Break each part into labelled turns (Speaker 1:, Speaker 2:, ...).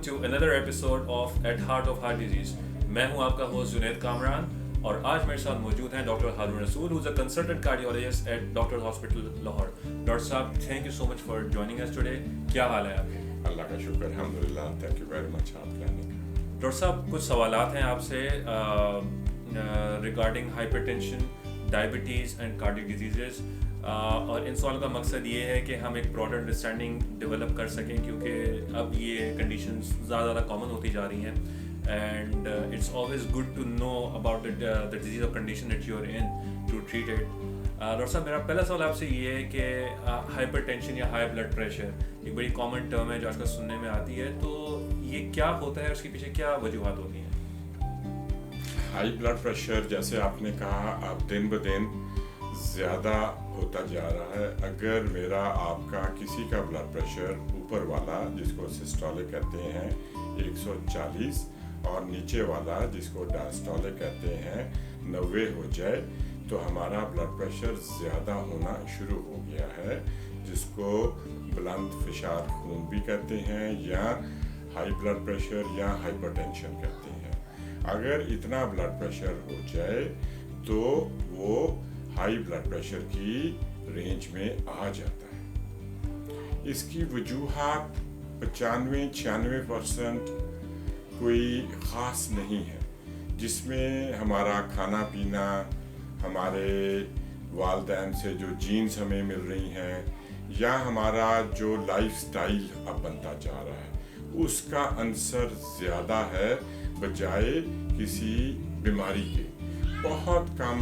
Speaker 1: to another episode of At Heart of Heart Disease. میں ہوں آپ کا ہوسٹ جنید کامران اور آج میرے ساتھ موجود ہیں ڈاکٹر ہارون رسول who's a consultant cardiologist at Doctors Hospital Lahore. Doctor صاحب thank you so much for joining us today. کیا حال ہے آپ کے؟
Speaker 2: اللہ کا شکر الحمدللہ. تھینک یو ویری مچ آپ کا آنے کا.
Speaker 1: ڈاکٹر صاحب کچھ سوالات ہیں آپ سے regarding hyper tension, diabetes and cardiac diseases, اور ان سوال کا مقصد یہ ہے کہ ہم ایک براڈر انڈرسٹینڈنگ ڈیولپ کر سکیں کیونکہ اب یہ کنڈیشنز زیادہ کامن ہوتی جا رہی ہیں and it's always good to know about the disease اور condition that you are in to treat it. Doctor صاحب میرا پہلا سوال آپ سے یہ ہے کہ ہائپر ٹینشن یا ہائی بلڈ پریشر ایک بڑی کامن ٹرم ہے جو آج کل سننے میں آتی ہے, تو یہ کیا ہوتا ہے, اس کے پیچھے کیا وجوہات ہوتی ہیں؟
Speaker 2: ہائی بلڈ پریشر جیسے آپ نے کہا اب دن بدن زیادہ ہوتا جا رہا ہے. اگر میرا آپ کا کسی کا بلڈ پریشر اوپر والا جس کو سسٹولک کہتے ہیں 140 اور نیچے والا جس کو ڈائسٹولک کہتے ہیں 90 ہو جائے تو ہمارا بلڈ پریشر زیادہ ہونا شروع ہو گیا ہے, جس کو بلند فشار خون بھی کہتے ہیں یا ہائی بلڈ پریشر یا ہائپر ٹینشن کہتے ہیں. اگر اتنا بلڈ پریشر ہو جائے تو وہ ہائی بلڈ پریشر کی رینج میں آ جاتا ہے. اس کی وجوہات 95-96% کوئی خاص نہیں ہے, جس میں ہمارا کھانا پینا, ہمارے والدین سے جو جینز ہمیں مل رہی ہیں یا ہمارا جو لائف سٹائل اب بنتا جا رہا ہے اس کا عنصر زیادہ ہے بجائے کسی بیماری کے. بہت کم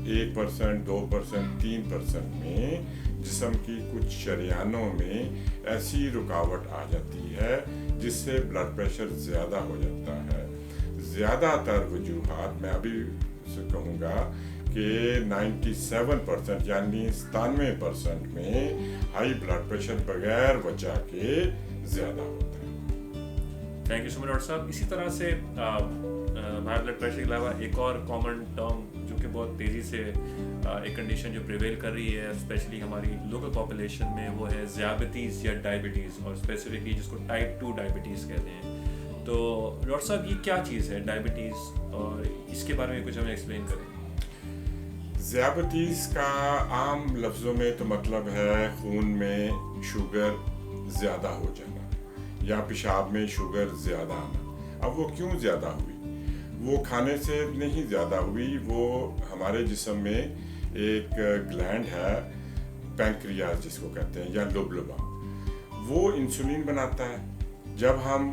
Speaker 2: 1%, 2%, 3% میں جسم کی کچھ شریانوں میں ایسی رکاوٹ آ جاتی ہے جس سے بلڈ پریشر زیادہ ہو جاتا ہے. زیادہ تر وجوہات میں ابھی سے کہوں گا کہ 97% یعنی 97% میں ہائی بلڈ پریشر بغیر وجہ کے زیادہ ہوتا ہے.
Speaker 1: Thank you so much doctor صاحب. اسی طرح سے ہائی بلڈ پریشر کے علاوہ ایک اور کامن ٹرم جو کہ بہت تیزی سے ایک کنڈیشن جو پریویل کر رہی ہے اسپیشلی ہماری لوکل پاپولیشن میں وہ ہے ذیابیطیز یا ڈائبٹیز, اور اسپیسیفکلی جس کو ٹائپ 2 ڈائبٹیز کہتے ہیں. تو ڈاکٹر صاحب یہ کیا چیز ہے ڈائبٹیز, اور اس کے بارے میں کچھ ہمیں ایکسپلین کریں.
Speaker 2: ذیابیطیز کا عام لفظوں میں تو مطلب ہے خون میں شوگر زیادہ ہو جانا یا پیشاب میں شوگر زیادہ آنا. اب وہ کیوں زیادہ ہوئی؟ وہ کھانے سے نہیں زیادہ ہوئی, وہ ہمارے جسم میں ایک گلینڈ ہے پینکریاس جس کو کہتے ہیں یا لوبلبا, وہ انسولین بناتا ہے. جب ہم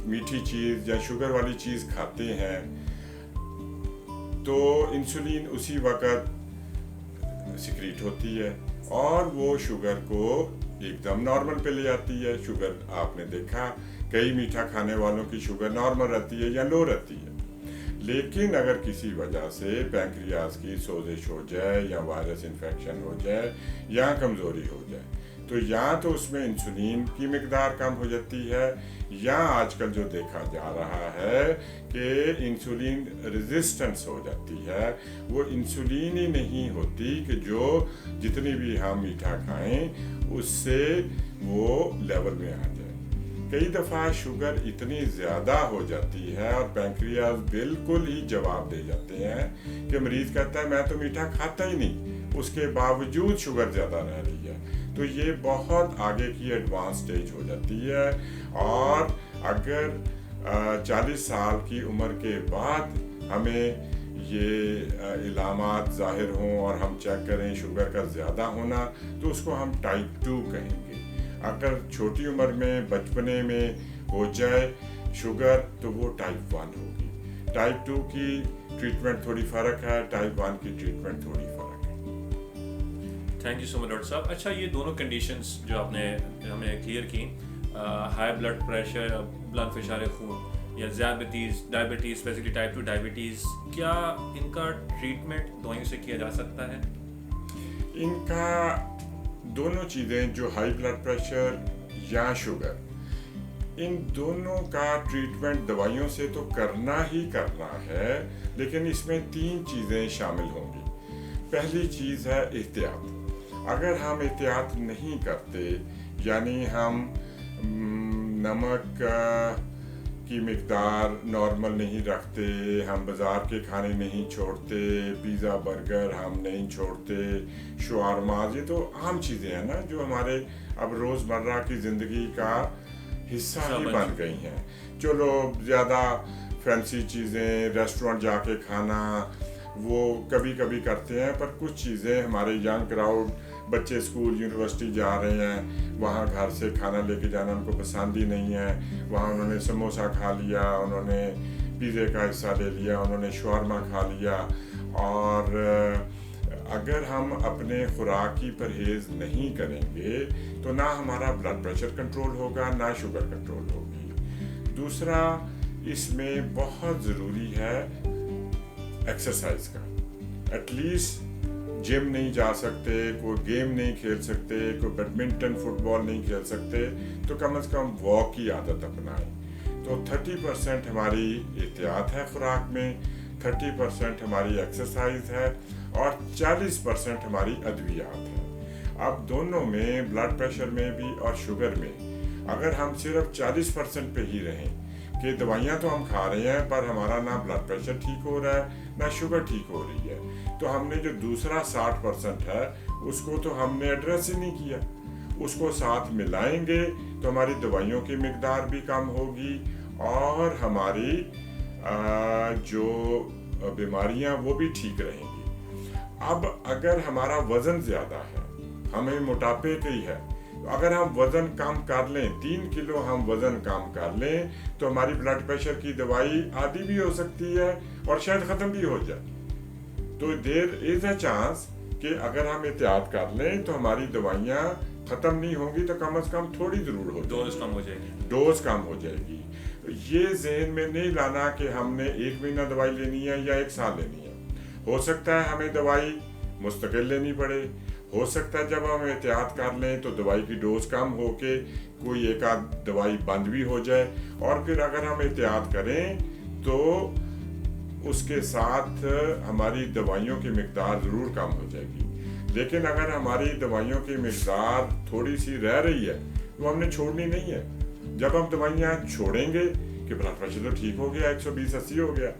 Speaker 2: میٹھی چیز یا شوگر والی چیز کھاتے ہیں تو انسولین اسی وقت سیکریٹ ہوتی ہے اور وہ شوگر کو ایک دم نارمل پہ لے آتی ہے. شوگر آپ نے دیکھا کئی میٹھا کھانے والوں کی شوگر نارمل رہتی ہے یا لو رہتی ہے, لیکن اگر کسی وجہ سے پینکریاس کی سوزش ہو جائے یا وائرس انفیکشن ہو جائے یا کمزوری ہو جائے تو یا تو اس میں انسولین کی مقدار کم ہو جاتی ہے یا آج کل جو دیکھا جا رہا ہے کہ انسولین ریزسٹنس ہو جاتی ہے. وہ انسولین ہی نہیں ہوتی کہ جو جتنی بھی ہم میٹھا کھائیں اس سے وہ لیول میں آ جائے. کئی دفعہ شوگر اتنی زیادہ ہو جاتی ہے اور پینکریاس بالکل ہی جواب دے جاتے ہیں کہ مریض کہتا ہے میں تو میٹھا کھاتا ہی نہیں, اس کے باوجود شوگر زیادہ رہ رہی ہے. تو یہ بہت آگے کی ایڈوانس سٹیج ہو جاتی ہے, اور اگر 40 سال کی عمر کے بعد ہمیں یہ علامات ظاہر ہوں اور ہم چیک کریں شوگر کا زیادہ ہونا تو اس کو ہم ٹائپ 2 کہیں گے. اگر چھوٹی عمر میں بچپنے میں ہو جائے شوگر تو وہ ٹائپ 1 ہوگی. ٹائپ 2 کی ٹریٹمنٹ تھوڑی فرق ہے, ٹائپ 1 کی ٹریٹمنٹ تھوڑی فرق ہے.
Speaker 1: Thank you so much doctor صاحب. اچھا یہ دونوں کنڈیشنز جو آپ نے ہمیں کلیئر کی, ہائی بلڈ پریشر, بلند فشار خون یا ذیابیطیز, ڈائبٹیز اسپیسیفکلی ٹائپ 2 ڈائبٹیز, کیا ان کا ٹریٹمنٹ دوائیوں سے کیا جا سکتا ہے؟
Speaker 2: ان کا دونوں چیزیں جو ہائی بلڈ پریشر یا شوگر, ان دونوں کا ٹریٹمنٹ دوائیوں سے تو کرنا ہی کرنا ہے, لیکن اس میں 3 چیزیں شامل ہوں گی. پہلی چیز ہے احتیاط. اگر ہم احتیاط نہیں کرتے یعنی ہم नमक की मकदार नॉर्मल नहीं रखते, हम बाज़ार के खाने नहीं छोड़ते, पिज़्ज़ा बर्गर हम नहीं छोड़ते, शवारमा, ये तो आम चीज़ें हैं ना जो हमारे अब रोज़मर्रा की ज़िंदगी का हिस्सा ही बन गई हैं। चलो ज़्यादा फैंसी चीज़ें रेस्टोरेंट जाके खाना वो कभी कभी करते हैं, पर कुछ चीज़ें हमारे यंग क्राउड, बच्चे स्कूल यूनिवर्सिटी जा रहे हैं, वहाँ घर से खाना लेके जाना उनको पसंद ही नहीं है। वहाँ उन्होंने समोसा खा लिया, उन्होंने पिज़्ज़े का हिस्सा ले लिया, उन्होंने शवारमा खा लिया। और अगर हम अपने खुराक की परहेज़ नहीं करेंगे तो ना हमारा ब्लड प्रेशर कंट्रोल होगा, ना शुगर कंट्रोल होगी। दूसरा, इसमें बहुत ज़रूरी है एक्सरसाइज का। एटलीस्ट जिम नहीं जा सकते, कोई गेम नहीं खेल सकते, कोई बैडमिंटन फुटबॉल नहीं खेल सकते, तो कम से कम वॉक की आदत अपनाएं। तो 30% हमारी एहतियात है खुराक में, 30% हमारी एक्सरसाइज है और 40% हमारी अद्वियात है। अब दोनों में, ब्लड प्रेशर में भी और शुगर में, अगर हम सिर्फ 40% पे ही रहें कि दवाइयाँ तो हम खा रहे हैं पर हमारा ना ब्लड प्रेशर ठीक हो रहा है ना शुगर ठीक हो रही है, तो हमने जो दूसरा 60% है उसको तो हमने एड्रेस ही नहीं किया। उसको साथ मिलाएंगे तो हमारी दवाइयों की मिकदार भी कम होगी और हमारी जो बीमारियां वो भी ठीक रहेंगी। अब अगर हमारा वज़न ज़्यादा है, हमें मोटापे की है, तो अगर हम वज़न कम कर लें, 3 किलो हम वज़न कम कर लें, तो हमारी ब्लड प्रेशर की दवाई आधी भी हो सकती है और शायद ख़त्म भी हो जाए। तो देयर इज़ अ चांस कि अगर हम एहतियात कर लें तो हमारी दवाइयाँ ख़त्म नहीं होंगी तो कम से कम थोड़ी ज़रूर हो, डोज कम हो जाएगी। ये ज़हन में नहीं लाना कि हमने 1 महीना दवाई लेनी है या 1 साल लेनी है। हो सकता है हमें दवाई मुस्तकिल लेनी पड़े, हो सकता है जब हम एहतियात कर लें तो दवाई की डोज कम हो के कोई एक आध दवाई बंद भी हो जाए, और फिर अगर हम एहतियात करें तो उसके साथ हमारी दवाइयों की मिकदार ज़रूर कम हो जाएगी। लेकिन अगर हमारी दवाइयों की मिकदार थोड़ी सी रह रही है तो हमने छोड़नी नहीं है। जब हम दवाइयाँ छोड़ेंगे कि ब्लड प्रेशर तो ठीक हो गया, 120-80 हो गया,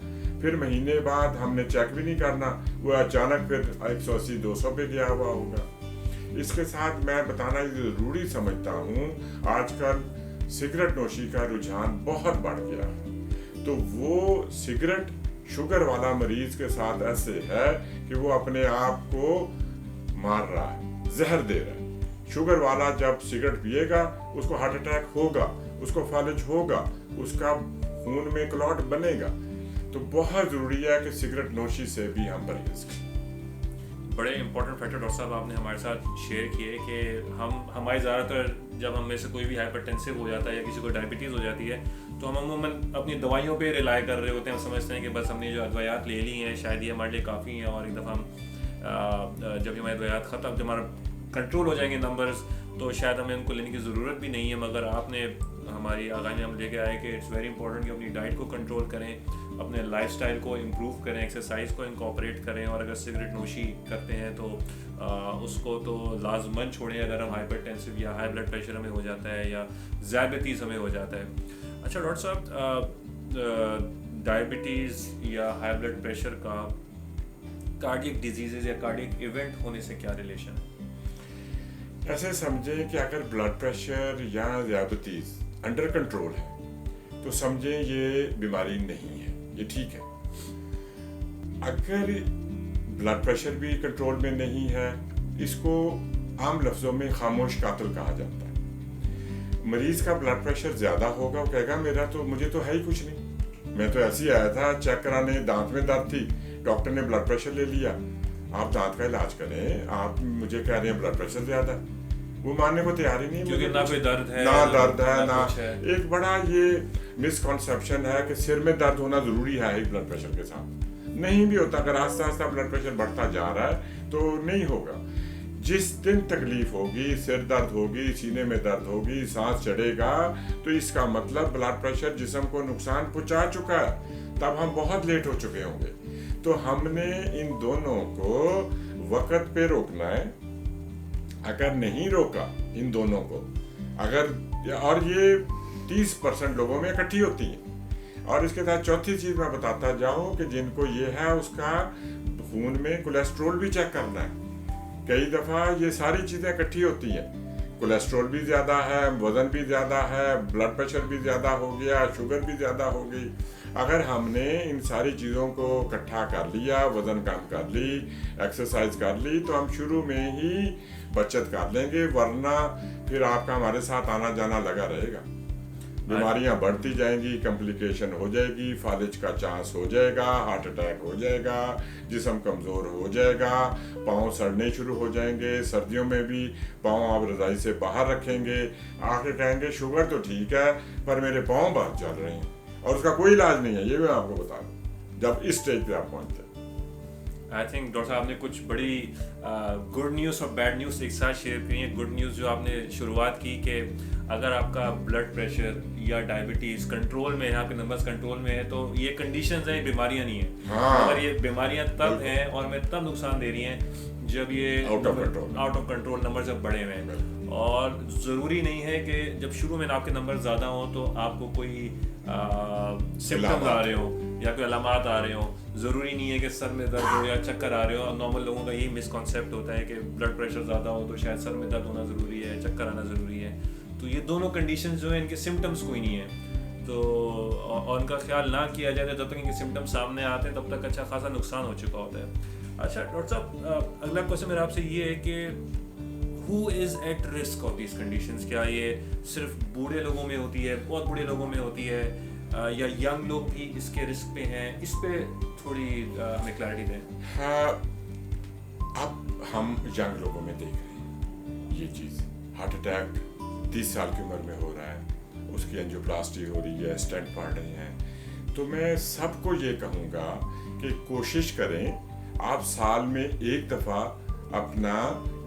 Speaker 2: फिर महीने बाद हमने चेक भी नहीं करना, वो अचानक फिर 180-200 पे गया हुआ होगा। इसके साथ मैं बताना ज़रूरी समझता हूँ, आजकल सिगरेट नोशी का रुझान बहुत बढ़ गया है। तो वो सिगरेट शुगर वाला मरीज के साथ ऐसे है कि वो अपने आप को मार रहा है, जहर दे रहा है। शुगर वाला जब सिगरेट पिएगा उसको हार्ट अटैक होगा, उसको फालिज होगा, उसका खून में क्लॉट बनेगा। तो बहुत ज़रूरी है कि सिगरेट नोशी से भी हम परहेज करें।
Speaker 1: बड़े इंपॉर्टेंट फैक्टर डॉक्टर साहब आपने हमारे साथ शेयर किए कि हमारे ज़्यादातर जब हम में से कोई भी हाइपरटेंसिव हो जाता है या किसी को डायबिटीज़ हो जाती है तो हम अमूमन अपनी दवाइयों पे रिलाई कर रहे होते हैं। हम समझते हैं कि बस हमने जो अद्वियात ले ली हैं शायद ये हमारे लिए काफ़ी हैं, और एक दफ़ा हम जब हमारे अद्वियात ख़त्म, जब हमारा कंट्रोल हो जाएंगे नंबर्स, तो शायद हमें उनको लेने की ज़रूरत भी नहीं है। मगर आपने हमारी आगाह में हम लेके आए कि इट्स वेरी इंपॉर्टेंट कि अपनी डाइट को कंट्रोल करें, अपने लाइफस्टाइल को इम्प्रूव करें, एक्सरसाइज को इनकॉर्पोरेट करें, और अगर सिगरेट नोशी करते हैं तो उसको तो लाजमन छोड़ें अगर हम हाइपरटेंसिव या हाई ब्लड प्रेशर हमें हो जाता है या ज़ायबिटीज़ हमें हो जाता है। अच्छा डॉक्टर साहब, डायबिटीज़ या हाई ब्लड प्रेशर का कार्डियक डिजीज़ या कार्डियक इवेंट होने से क्या रिलेशन है?
Speaker 2: ऐसे समझें कि अगर ब्लड प्रेशर या डायबिटीज़ अंडर कंट्रोल है तो समझें ये बीमारी नहीं है, ये ठीक है। अगर ब्लड प्रेशर भी कंट्रोल में नहीं है, इसको आम लफ्ज़ों में खामोश कातिल कहा जाता है। मरीज़ का ब्लड प्रेशर ज़्यादा होगा, वो कहेगा मुझे तो है ही कुछ नहीं, मैं तो ऐसे ही आया था चेक कराने, दांत में दर्द थी, डॉक्टर ने ब्लड प्रेशर ले लिया। आप दांत का इलाज करें, आप मुझे कह रहे हैं ब्लड प्रेशर ज़्यादा है। वो मानने को तैयार ही नहीं,
Speaker 1: क्योंकि ना कोई दर्द है,
Speaker 2: ना दर्द है, ना एक बड़ा ये मिसकॉन्सेप्शन है कि सिर में दर्द होना ज़रूरी है ब्लड प्रेशर के साथ। नहीं भी होता, अगर आस्ता आस्ता ब्लड प्रेशर बढ़ता जा रहा है तो नहीं होगा। जिस दिन तकलीफ होगी, सिर दर्द होगी, सीने में दर्द होगी, सांस चढ़ेगा, तो इसका मतलब ब्लड प्रेशर जिस्म को नुकसान पहुंचा चुका है, तब हम बहुत लेट हो चुके होंगे। तो हमने इन दोनों को वक्त पे रोकना है। अगर नहीं रोका इन दोनों को, अगर, और ये 30% लोगों में इकट्ठी होती हैं। और इसके साथ चौथी चीज़ मैं बताता जाऊँ कि जिनको ये है उसका खून में कोलेस्ट्रॉल भी चेक करना है। कई दफ़ा ये सारी चीज़ें इकट्ठी होती हैं, कोलेस्ट्रॉल भी ज़्यादा है, वज़न भी ज़्यादा है, ब्लड प्रेशर भी ज़्यादा हो गया, शुगर भी ज़्यादा हो गई। अगर हमने इन सारी चीज़ों को इकट्ठा कर लिया, वज़न कम कर ली, एक्सरसाइज कर ली, तो हम शुरू में ही बचत कर लेंगे, वरना फिर आपका हमारे साथ आना जाना लगा रहेगा। बीमारियां बढ़ती जाएंगी, कॉम्प्लिकेशन हो जाएगी, फालिज का चांस हो जाएगा, हार्ट अटैक हो जाएगा, जिस्म कमज़ोर हो जाएगा, पाँव सड़ने शुरू हो जाएंगे। सर्दियों में भी पाँव आप रज़ाई से बाहर रखेंगे, आके कहेंगे शुगर तो ठीक है पर मेरे पाँव बहुत चल रहे हैं, और उसका कोई इलाज नहीं है। ये मैं आपको बता दूँ जब इस स्टेज पे आप पहुँचते हैं।
Speaker 1: आई थिंक डॉक्टर साहब ने कुछ बड़ी गुड न्यूज़ और बैड न्यूज़ एक साथ शेयर की हैं। गुड न्यूज़ जो आपने शुरुआत की कि अगर आपका ब्लड प्रेशर या डायबिटीज़ कंट्रोल में है, आपके नंबर्स कंट्रोल में है, तो ये कंडीशंस हैं, बीमारियां नहीं हैं।
Speaker 2: हाँ,
Speaker 1: अगर ये बीमारियां तब हैं और हमें तब नुकसान दे रही हैं जब ये
Speaker 2: आउट
Speaker 1: ऑफ कंट्रोल नंबर जब बढ़े हुए हैं। और ज़रूरी नहीं है कि जब शुरू में आपके नंबर ज़्यादा हों तो आपको कोई सिम्टम्स आ रहे हो या कोई अलामात आ रहे हो। ज़रूरी नहीं है कि सर में दर्द हो या चक्कर आ रहे हो। नॉर्मल लोगों का यही मिसकॉन्सेप्ट होता है कि ब्लड प्रेशर ज़्यादा हो तो शायद सर में दर्द होना ज़रूरी है, चक्कर आना ज़रूरी है। तो ये दोनों कंडीशन जो है इनके सिम्टम्स कोई नहीं है, तो और उनका ख्याल ना किया जाए तो जब तक इनके सिम्टम्स सामने आते हैं तब तक अच्छा खासा नुकसान हो चुका होता है। अच्छा डॉक्टर साहब, अगला क्वेश्चन मेरा आपसे ये है कि who is at risk of these conditions? क्या ये सिर्फ बूढ़े लोगों में होती है, बहुत बूढ़े लोगों में होती है, या यंग लोग भी इसके रिस्क पे हैं? इस पे थोड़ी हमें क्लैरिटी दें।
Speaker 2: हाँ, अब हम यंग लोगों में देख रहे हैं ये चीज़। हार्ट अटैक 30 साल की उम्र में हो रहा है, उसकी एंजियोप्लास्टी हो रही है, स्टेंट पड़ रहे हैं। तो मैं सबको ये कहूँगा कि कोशिश करें आप साल में एक दफ़ा अपना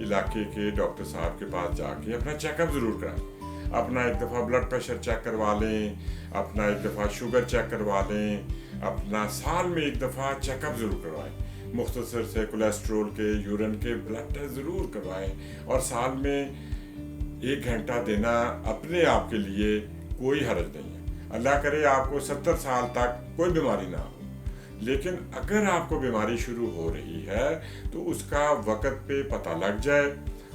Speaker 2: इलाके के डॉक्टर साहब के पास जाके अपना चेकअप ज़रूर कराएं। अपना एक दफ़ा ब्लड प्रेशर चेक करवा लें, अपना एक दफ़ा शुगर चेक करवा लें, अपना साल में एक दफ़ा चेकअप ज़रूर करवाएं। मुख्तसर से कोलेस्ट्रोल के, यूरिन के ब्लड टेस्ट ज़रूर करवाएं। और साल में 1 घंटा देना अपने आप के लिए कोई हर्ज नहीं है। अल्लाह करे आपको 70 साल तक कोई बीमारी ना हो, लेकिन अगर आपको बीमारी शुरू हो रही है तो उसका वक्त पे पता लग जाए,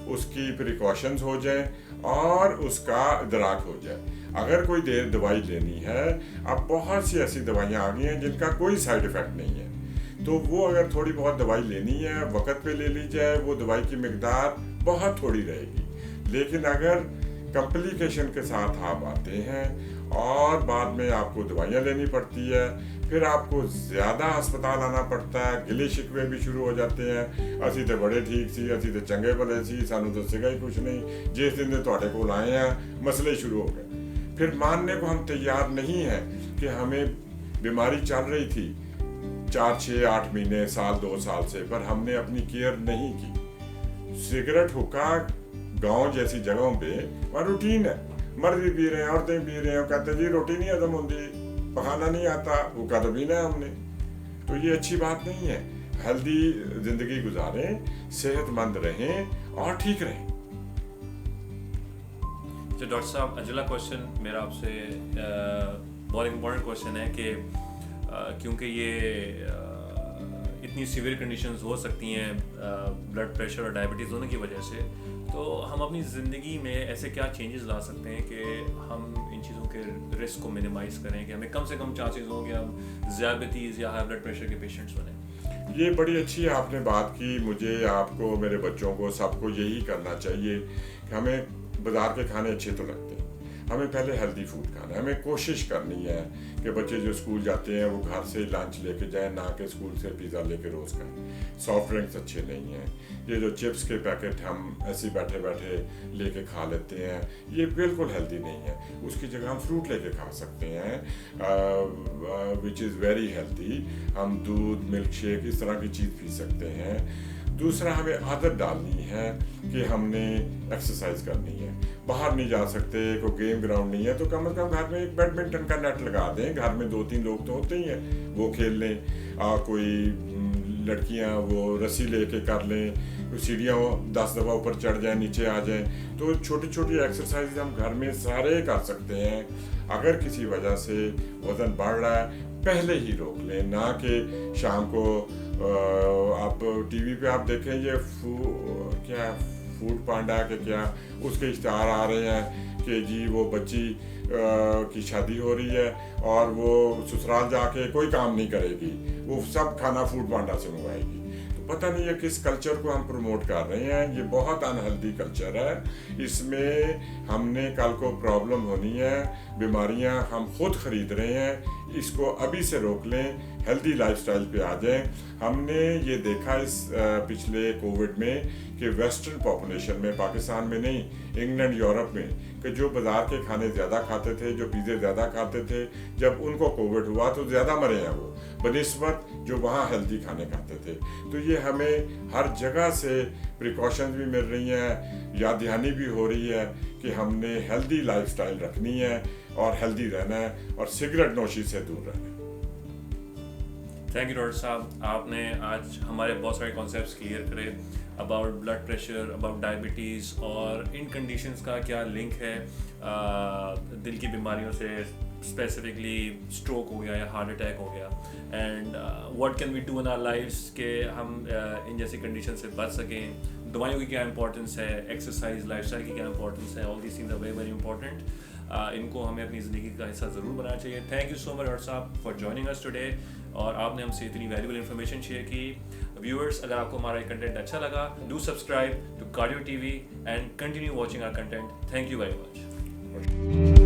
Speaker 2: उसकी प्रिकॉशंस हो जाए और उसका इदराक हो जाए। अगर कोई देर दवाई लेनी है, अब बहुत सी ऐसी दवाइयाँ आ गई हैं जिनका कोई साइड इफ़ेक्ट नहीं है, तो वो अगर थोड़ी बहुत दवाई लेनी है वक्त पे ले ली जाए, वो दवाई की मिकदार बहुत थोड़ी रहेगी। लेकिन अगर कॉम्प्लिकेशन के साथ आप आते हैं और बाद में आपको दवाइयाँ लेनी पड़ती है, फिर आपको ज़्यादा अस्पताल आना पड़ता है, गिले शिकवे भी शुरू हो जाते हैं। असी तो बड़े ठीक सी, असी तो चंगे भले सी, सानू दसेगा ही कुछ नहीं, जिस दिन दे तुहाडे कोल आए हैं मसले शुरू हो गए। फिर मानने को हम तैयार नहीं हैं कि हमें बीमारी चल रही थी 4, 6, 8 महीने, साल, 2 साल से, पर हमने अपनी केयर नहीं की। सिगरेट, हुक्का गांव जैसी जगहों पे वहाँ रूटीन है, मर्द भी पी रहे हैं, औरतें पी रहे हैं, कहते जी रोटी नहीं हजम होती, पकाना नहीं आता, हुक्का तो पीना है हमने। तो ये अच्छी बात नहीं है। हेल्दी जिंदगी गुजारें, सेहतमंद रहें और ठीक रहें।
Speaker 1: तो डॉक्टर साहब, अगला क्वेश्चन मेरा आपसे बहुत इम्पोर्टेंट क्वेश्चन है कि क्योंकि ये इतनी सीवियर कंडीशंस हो सकती हैं ब्लड प्रेशर और डायबिटीज़ होने की वजह से, तो हम अपनी ज़िंदगी में ऐसे क्या चेंजेस ला सकते हैं कि हम इन चीज़ों के रिस्क को मिनिमाइज़ करें, कि हमें कम से कम चांसेस हों कि हम ज़ियादतीज़ या हाई ब्लड प्रेशर के पेशेंट्स बने?
Speaker 2: ये बड़ी अच्छी आपने बात की। मुझे, आपको, मेरे बच्चों को, सबको यही करना चाहिए कि हमें बाज़ार के खाने अच्छे तो लगते हैं, हमें पहले हेल्दी फूड खाना है। हमें कोशिश करनी है कि बच्चे जो स्कूल जाते हैं वो घर से लंच लेके जाएं, ना कि स्कूल से पिज़्ज़ा लेके रोज़ खाएं। सॉफ्ट ड्रिंक्स अच्छे नहीं हैं, ये जो चिप्स के पैकेट हम ऐसे बैठे बैठे लेके खा लेते हैं, ये बिल्कुल हेल्दी नहीं है। उसकी जगह हम फ्रूट लेके खा सकते हैं, विच इज़ वेरी हेल्दी। हम दूध, मिल्क शेक, इस तरह की चीज़ पी सकते हैं। दूसरा, हमें आदत डालनी है कि हमने एक्सरसाइज करनी है। बाहर नहीं जा सकते, कोई गेम ग्राउंड नहीं है, तो कम से कम घर में एक बैडमिंटन का नेट लगा दें। घर में 2-3 लोग तो होते ही हैं, वो खेल लें। कोई लड़कियां वो रस्सी लेके कर लें, सीढ़ियाँ 10 दफ़ा ऊपर चढ़ जाएं, नीचे आ जाएं। तो छोटी छोटी एक्सरसाइज हम घर में सारे कर सकते हैं। अगर किसी वजह से वज़न बढ़ रहा है पहले ही रोक लें, ना कि शाम को आप टीवी पे आप देखें ये क्या फूड पांडा के क्या उसके इश्तहार आ रहे हैं कि जी वो बच्ची की शादी हो रही है और वो ससुराल जाके कोई काम नहीं करेगी, वो सब खाना फूड पांडा से मंगवाएगी। तो पता नहीं है किस कल्चर को हम प्रमोट कर रहे हैं। ये बहुत अनहेल्दी कल्चर है। इसमें हमने कल को प्रॉब्लम होनी है, बीमारियां हम खुद खरीद रहे हैं। इसको अभी से रोक लें, हेल्दी लाइफस्टाइल पे आ जाएं। हमने ये देखा इस पिछले कोविड में कि वेस्टर्न पॉपुलेशन में, पाकिस्तान में नहीं, इंग्लैंड यूरोप में, कि जो बाज़ार के खाने ज़्यादा खाते थे, जो पिज़्ज़े ज़्यादा खाते थे, जब उनको कोविड हुआ तो ज़्यादा मरे हैं वो बनिस्बत जो वहाँ हेल्दी खाने खाते थे। तो ये हमें हर जगह से प्रिकॉशंस भी मिल रही हैं, याद दहानी भी हो रही है कि हमने हेल्दी लाइफस्टाइल रखनी है और हेल्दी रहना है और सिगरेट नोशी से दूर रहना है।
Speaker 1: थैंक यू डॉक्टर साहब, आपने आज हमारे बहुत सारे कॉन्सेप्ट्स क्लियर करे about blood pressure, about diabetes और इन कंडीशंस का क्या लिंक है दिल की बीमारियों से, स्पेसिफिकली स्ट्रोक हो गया या हार्ट अटैक हो गया, and what can we do in our lifes कि हम इन जैसी कंडीशन से बच सकें। दवाइयों की क्या इंपॉर्टेंस है, एक्सरसाइज, लाइफस्टाइल की क्या इंपॉर्टेंस है, all these things are very very important. इनको हमें अपनी ज़िंदगी का हिस्सा ज़रूर बनाना चाहिए। Thank you so much doctor साहब फॉर जॉइनिंग अस टुडे, और आपने हमसे इतनी वैल्यूबल इन्फॉर्मेशन शेयर की। व्यूअर्स, अगर आपको हमारा कंटेंट अच्छा लगा, do subscribe to Cardio TV and continue watching our content. Thank you very much.